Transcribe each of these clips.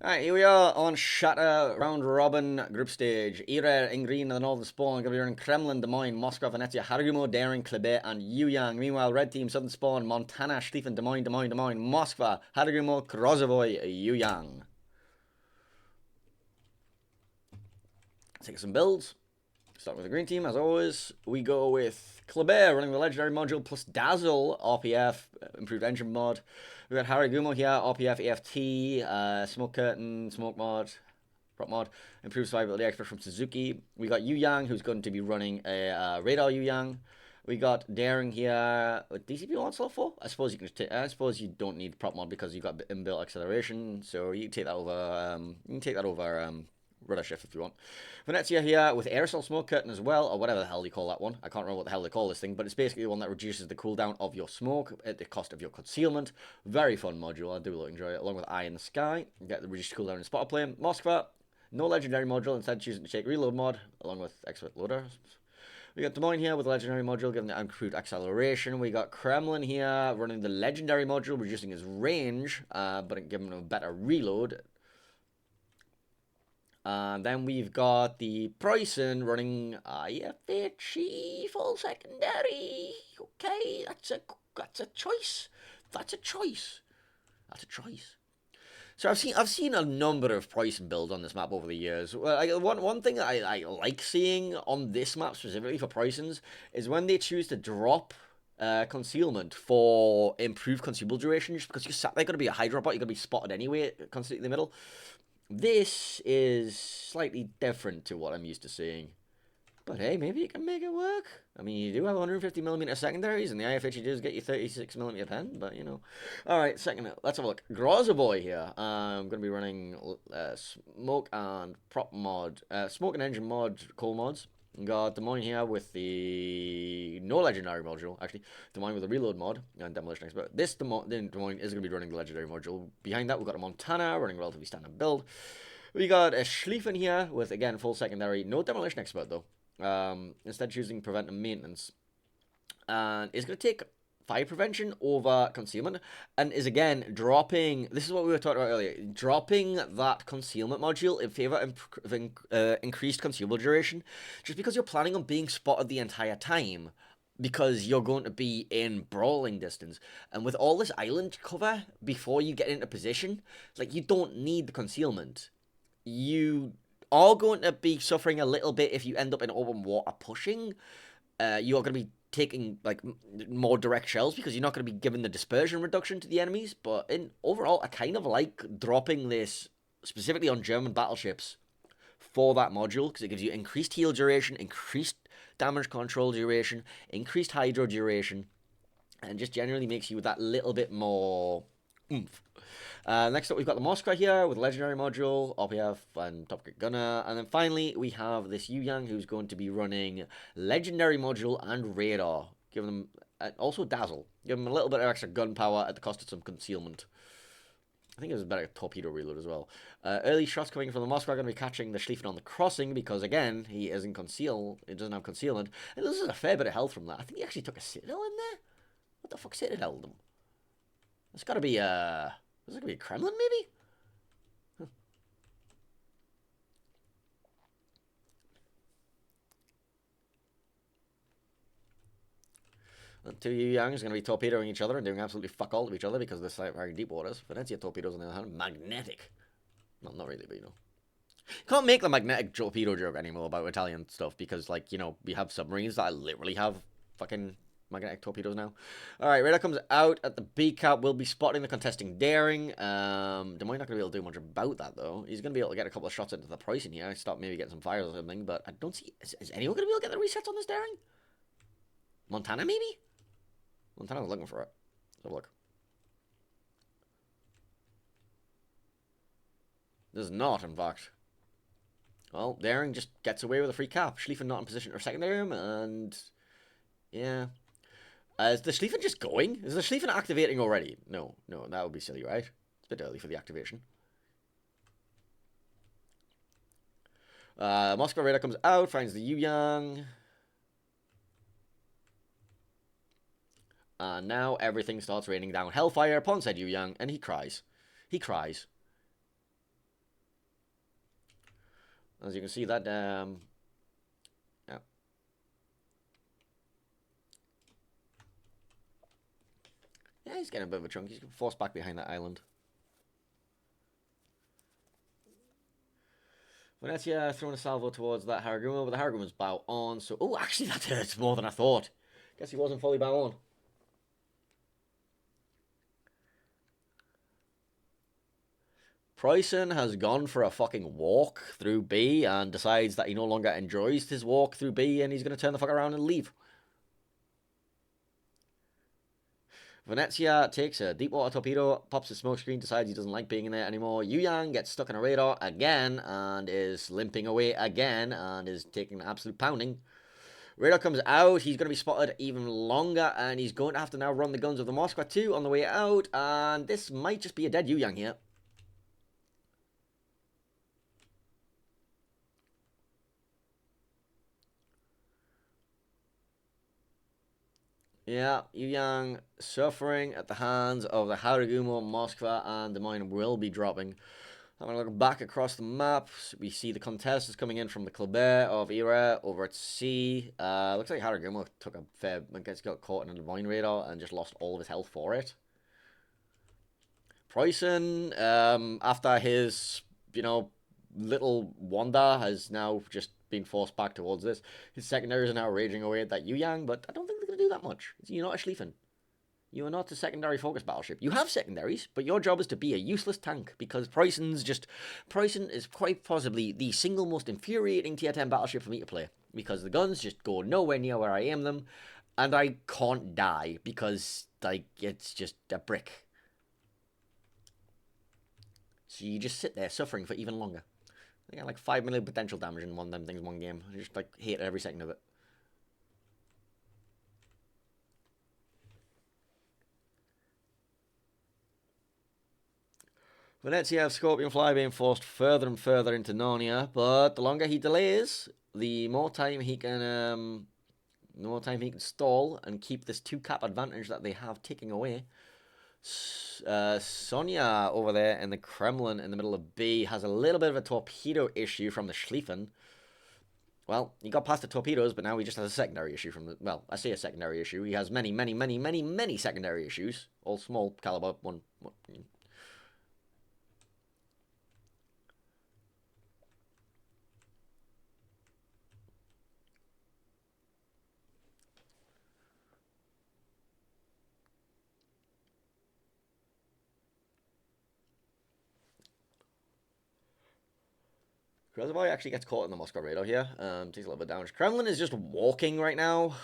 Alright, here we are on Shatter Round Robin Group Stage. ERARE in green and the Northern Spawn going to be running Kremlin, Des Moines, Moscow, Venezia, Harugumo, Daring, Klebe, and Yuyang. Meanwhile, Red Team, Southern Spawn, Montana, Schlieffen, Des Moines, Des Moines, Des Moines, Moskva, Harugumo, Krozovoy, Yuyang. Let's take some builds. Start with the green team, as always. We go with Klebe running the legendary module plus Dazzle, RPF, improved engine mod. We got Harugumo here, RPF, EFT, Smoke Curtain, Smoke mod, prop mod, improved survivability expert from Suzuki. We got Yuyang, who's going to be running a radar Yuyang. We got Daring here with DCP Onslaught 4. I suppose you can. I suppose you don't need prop mod because you got inbuilt acceleration, so you can take that over. Rudder shift if you want. Venezia here with aerosol smoke curtain as well, or whatever the hell you call that one. I can't remember what the hell they call this thing, but it's basically the one that reduces the cooldown of your smoke at the cost of your concealment. Very fun module. I do really enjoy it. Along with Eye in the Sky, get the reduced cooldown in spotter plane. Moskva, no legendary module, instead choosing to take reload mod along with expert loader. We got Des Moines here with the legendary module, giving the improved acceleration. We got Kremlin here running the legendary module, reducing his range, but giving him a better reload. Then we've got the Preußen running IFHE full secondary. Okay, that's a choice. That's a choice. That's a choice. So I've seen a number of Preußen builds on this map over the years. Well, one thing that I like seeing on this map specifically for Preußens is when they choose to drop concealment for improved consumable duration, just because you're sat there going to be a Hydra bot, you're going to be spotted anyway, constantly in the middle. This is slightly different to what I'm used to seeing. But hey, maybe you can make it work. I mean, you do have 150mm secondaries, and the IFHE does get you 36mm pen, but you know. Alright, second, let's have a look. Grozaboy here. I'm going to be running smoke and prop mod, smoke and engine mod, coal mods. Got Des Moines here with the no legendary module, actually. Des Moines with a reload mod and demolition expert. This Des Moines is going to be running the legendary module. Behind that, we've got a Montana running relatively standard build. We got a Schlieffen here with, again, full secondary. No demolition expert, though. Instead, choosing prevent and maintenance. And it's going to take fire prevention over concealment, and is again dropping. This is what we were talking about earlier. Dropping that concealment module in favor of increased consumable duration, just because you're planning on being spotted the entire time, because you're going to be in brawling distance, and with all this island cover before you get into position, like, you don't need the concealment. You are going to be suffering a little bit if you end up in open water pushing. You are going to be taking like more direct shells because you're not going to be giving the dispersion reduction to the enemies. But in overall, I kind of like dropping this specifically on German battleships for that module, because it gives you increased heal duration, increased damage control duration, increased hydro duration, and just generally makes you that little bit more oomph. Next up, we've got the Moskva here with legendary module, RPF, and top grade gunner. And then finally, we have this Yuyang who's going to be running legendary module and radar, giving them also dazzle, give them a little bit of extra gun power at the cost of some concealment. I think it was a better torpedo reload as well. Early shots coming from the Moskva are going to be catching the Schlieffen on the crossing because, again, he isn't concealed. It doesn't have concealment. And this is a fair bit of health from that. I think he actually took a Citadel in there. What the fuck Citadel them? It's got to be is it gonna be a Kremlin, maybe? Huh. The two Yuyangs are gonna be torpedoing each other and doing absolutely fuck all to each other because they're very deep waters. Venezia torpedoes, on the other hand, magnetic. Well, not really, but you know. You can't make the magnetic torpedo joke anymore about Italian stuff because, like, you know, we have submarines that literally have fucking magnetic torpedoes now. Alright, radar comes out at the B cap. We'll be spotting the contesting daring. Des Moines not going to be able to do much about that, though. He's going to be able to get a couple of shots into the Preußen here. Stop maybe getting some fires or something, but I don't see... Is anyone going to be able to get the resets on this daring? Montana, maybe? Montana's looking for it. Let's have a look. There's not, in fact. Well, daring just gets away with a free cap. Schlieffen not in position or secondary him, and... yeah... is the Schlieffen just going? Is the Schlieffen activating already? No, that would be silly, right? It's a bit early for the activation. Moscow radar comes out, finds the Yuyang. And now everything starts raining down hellfire upon said Yuyang, and he cries. He cries. As you can see, that yeah. Yeah, he's getting a bit of a chunk. He's forced back behind that island. Venezia throwing a salvo towards that Haraguma, but the Haraguma's bow on. So, oh, actually, that hurts more than I thought. Guess he wasn't fully bow on. Preussen has gone for a fucking walk through B and decides that he no longer enjoys his walk through B and he's going to turn the fuck around and leave. Venezia takes a deep water torpedo, pops his smoke screen, decides he doesn't like being in there anymore. Yu Yang gets stuck in a radar again and is limping away again and is taking an absolute pounding. Radar comes out, he's going to be spotted even longer and he's going to have to now run the guns of the Moskva 2 on the way out, and this might just be a dead Yu Yang here. Yeah, Yu Yang suffering at the hands of the Haraguma, Moskva, and Des Moines will be dropping. Having a look back across the map, we see the contestants coming in from the Clubber of ERARE over at C. Looks like Haraguma took a fair, I guess, got caught in a Divine radar and just lost all of his health for it. Preussen, after his, little wander, has now just been forced back towards this. His secondaries are now raging away at that Yu Yang, but I don't think they're going to do that much. You're not a Schlieffen. You are not a secondary focus battleship. You have secondaries, but your job is to be a useless tank, because Preussen is quite possibly the single most infuriating tier 10 battleship for me to play, because the guns just go nowhere near where I aim them, and I can't die, because, it's just a brick. So you just sit there suffering for even longer. I got like 5 million potential damage in one of them things one game. I just hate every second of it. Venezia have Scorpion Fly being forced further and further into Narnia, but the longer he delays, the more time he can stall and keep this 2-cap advantage that they have ticking away. Sonia over there in the Kremlin in the middle of B has a little bit of a torpedo issue from the Schlieffen. Well, he got past the torpedoes, but now he just has a secondary issue from the... Well, I say a secondary issue. He has many, many, many, many, many secondary issues. All small caliber. One. Krasavoy actually gets caught in the Moscow radar here. Takes a little bit of damage. Kremlin is just walking right now.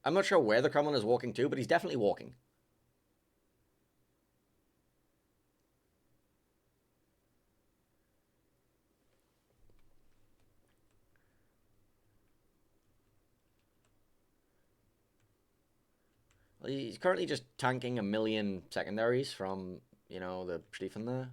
I'm not sure where the Kremlin is walking to, but he's definitely walking. He's currently just tanking a million secondaries from, the Schlieffen there.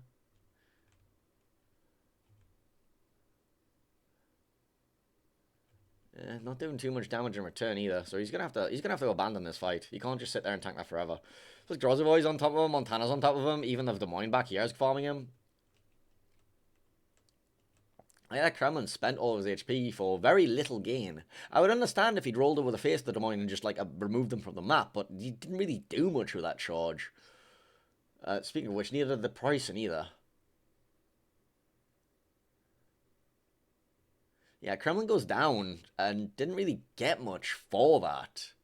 Not doing too much damage in return either, so he's gonna have to abandon this fight. He can't just sit there and tank that forever. So Grozovoy's on top of him, Montana's on top of him, even the Des Moines back here is farming him. Yeah, Kremlin spent all of his HP for very little gain. I would understand if he'd rolled over the face of the Des Moines and just removed them from the map, but he didn't really do much with that charge. Speaking of which, neither did the Preussen either. Yeah, Kremlin goes down and didn't really get much for that.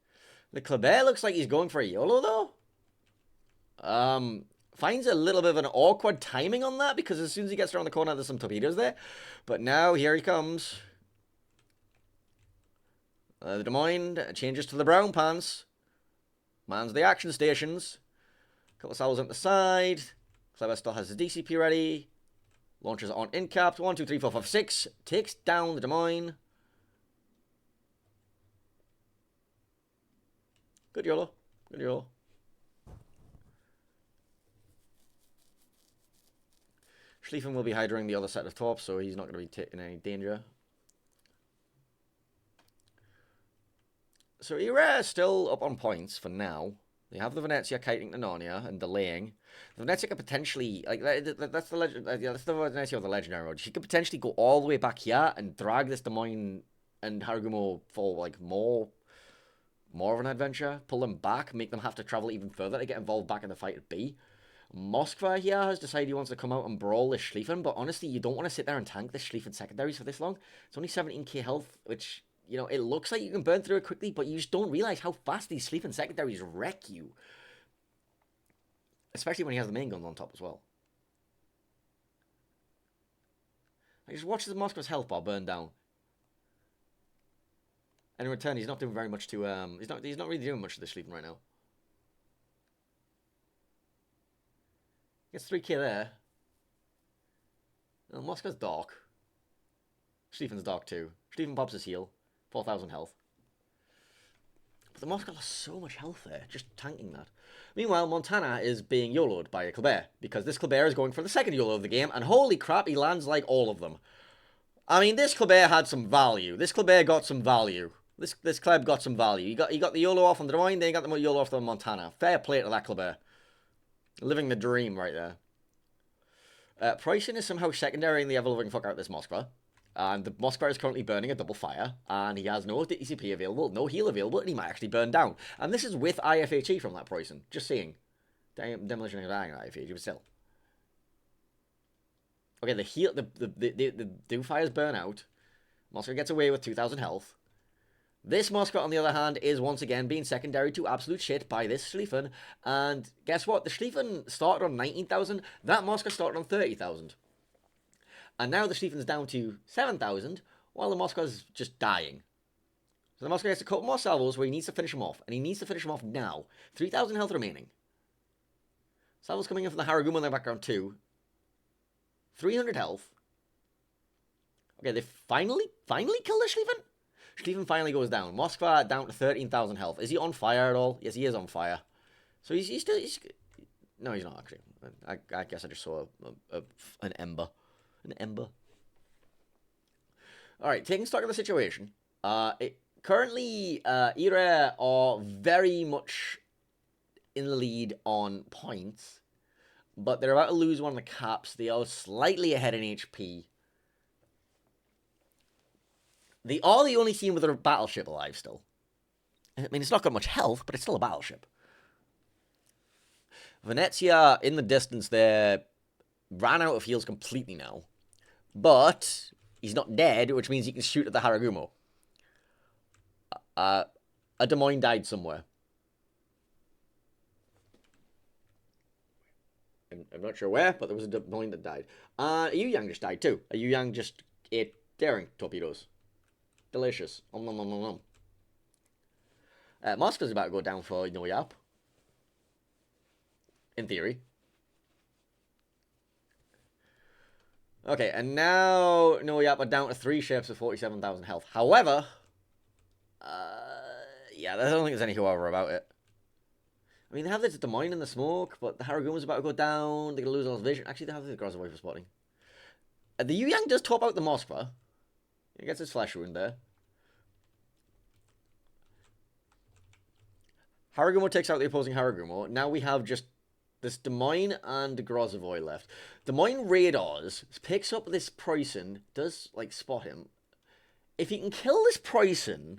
The Kleber looks like he's going for a YOLO though. Finds a little bit of an awkward timing on that because as soon as he gets around the corner, there's some torpedoes there. But now here he comes. The Des Moines changes to the brown pants. Mans the action stations. Couple of salvos on the side. Kleber still has his DCP ready. Launches on incapped. 1, 2, 3, 4, 5, 6. Takes down the Des Moines. Good YOLO. Good YOLO. Schlieffen will be hydering the other set of torps, so he's not going to be taking any danger. So ERARE is still up on points for now. They have the Venezia kiting to Narnia and delaying. The Venezia could potentially, like, that's the legend. That's the Venezia of the legendary mode. She could potentially go all the way back here and drag this Des Moines and Haragumo for like more of an adventure. Pull them back, make them have to travel even further to get involved back in the fight at B. Moskva here has decided he wants to come out and brawl this Schlieffen, but honestly, you don't want to sit there and tank this Schlieffen secondaries for this long. It's only 17k health, which, you know, it looks like you can burn through it quickly, but you just don't realize how fast these Schlieffen secondaries wreck you. Especially when he has the main guns on top as well. I just watch the Moskva's health bar burn down. And in return, he's not doing very much to, he's not really doing much to the Schlieffen right now. Gets 3k there. Well, Moskva's dark. Schlieffen's dark too. Schlieffen pops his heal. 4,000 health. But the Moskva lost so much health there, just tanking that. Meanwhile, Montana is being YOLO'd by a Kleber, because this Kleber is going for the second YOLO of the game, and holy crap, he lands like all of them. I mean, this Kleber had some value. This Kleber got some value. This Kleb got some value. He got the YOLO off on the Divine, then he got the YOLO off on Montana. Fair play to that Kleber. Living the dream right there. Pricing is somehow secondary in the ever-loving fuck out this Moskva. And the Moskva is currently burning a double fire, and he has no DCP available, no heal available, and he might actually burn down. And this is with IFHE from that pricing. Just seeing. Demolition and dying IFHE, but still. Okay, the heal, the do fires burn out. Moskva gets away with 2,000 health. This Moskva, on the other hand, is once again being secondary to absolute shit by this Schlieffen. And guess what? The Schlieffen started on 19,000. That Moskva started on 30,000. And now the Schlieffen's down to 7,000, while the Moskva's just dying. So the Moskva gets a couple more salvos where he needs to finish him off. And he needs to finish him off now. 3,000 health remaining. Salvos coming in from the Haragumo in the background too. 300 health. Okay, they finally killed the Schlieffen? Schlieffen finally goes down. Moskva down to 13,000 health. Is he on fire at all? Yes, he is on fire. So he's still... No, he's not actually. I guess I just saw an ember. An ember. Alright, taking stock of the situation. Currently, ERARE are very much in the lead on points. But they're about to lose one of the caps. They are slightly ahead in HP. They are the only team with a battleship alive still. I mean, it's not got much health, but it's still a battleship. Venezia, in the distance there, ran out of heals completely now. But he's not dead, which means he can shoot at the Haragumo. A Des Moines died somewhere. I'm not sure where, but there was a Des Moines that died. A Yu-Yang just died too. A Yu-Yang just ate daring torpedoes. Delicious. Nom nom nom nom nom. Moskva's about to go down for NOYAP. In theory. Okay, and now NOYAP are down to 3 ships with 47,000 health. However, yeah, I don't think there's any however about it. I mean, they have this Des Moines in the smoke, but the Haragumo's about to go down. They're going to lose all his vision. Actually, they have the Grozavoy for spotting. The Yu-Yang does top out the Moskva. He gets his flesh wound there. Haragumo takes out the opposing Haragumo. Now we have just this Des Moines and Grozavoy left. Des Moines radars picks up this Preußen, does like spot him. If he can kill this Preußen,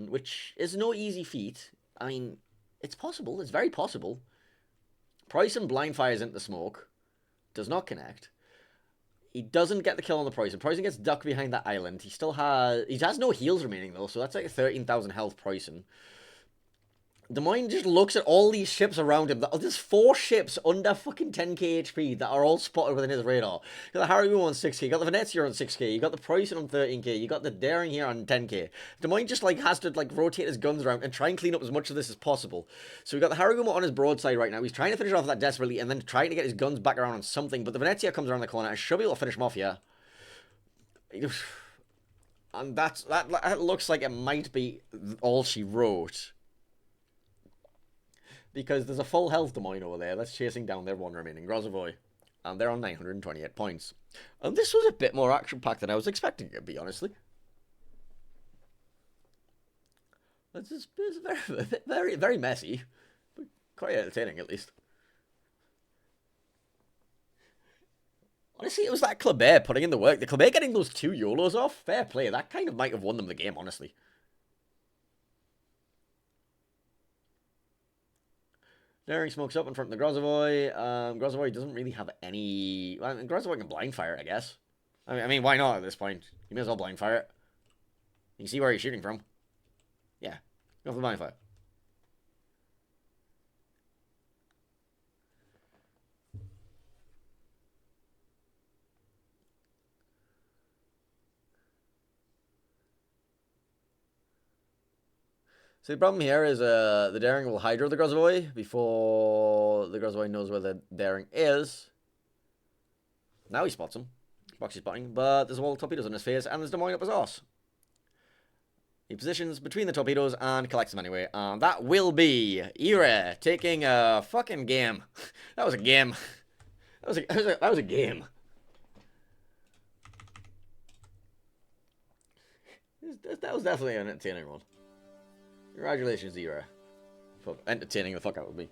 which is no easy feat, I mean, it's possible. It's very possible. Preußen blind fires into the smoke, does not connect. He doesn't get the kill on the Preußen. Preußen gets ducked behind that island. He has no heals remaining though, so that's like a 13,000 health Preußen. Des Moines just looks at all these ships around him. There's 4 ships under fucking 10k HP that are all spotted within his radar. You got the Haragumo on 6k, you got the Venezia on 6k, you got the Preußen on 13k, you got the Daring here on 10k. Des Moines just like has to like rotate his guns around and try and clean up as much of this as possible. So we got the Haragumo on his broadside right now. He's trying to finish off that desperately and then trying to get his guns back around on something. But the Venezia comes around the corner and should be able to finish him off here. And that looks like it might be all she wrote. Because there's a full health Des Moines over there that's chasing down their one remaining Grozavoy. And they're on 928 points. And this was a bit more action-packed than I was expecting it to be, honestly. It's very, very, very messy, but quite entertaining at least. Honestly, it was that Kleber putting in the work. The Kleber getting those 2 YOLOs off, fair play. That kind of might have won them the game, honestly. Daring smokes up in front of the Grozovoy. Grozovoy doesn't really have any... Well, Grozovoy can blind fire it, I guess. I mean, why not at this point? You may as well blind fire it. You can see where he's shooting from. Yeah, go for the blind fire. So the problem here is the Daring will Hydro the Grozovoy before the Grozovoy knows where the Daring is. Now he spots him. Boxy spotting, but there's a wall of torpedoes on his face, and there's Des Moines up his arse. He positions between the torpedoes and collects them anyway. And that will be ERARE taking a fucking game. That was a game. That was a game. That was definitely an entertaining one. Congratulations, ERARE. For entertaining the fuck out of me.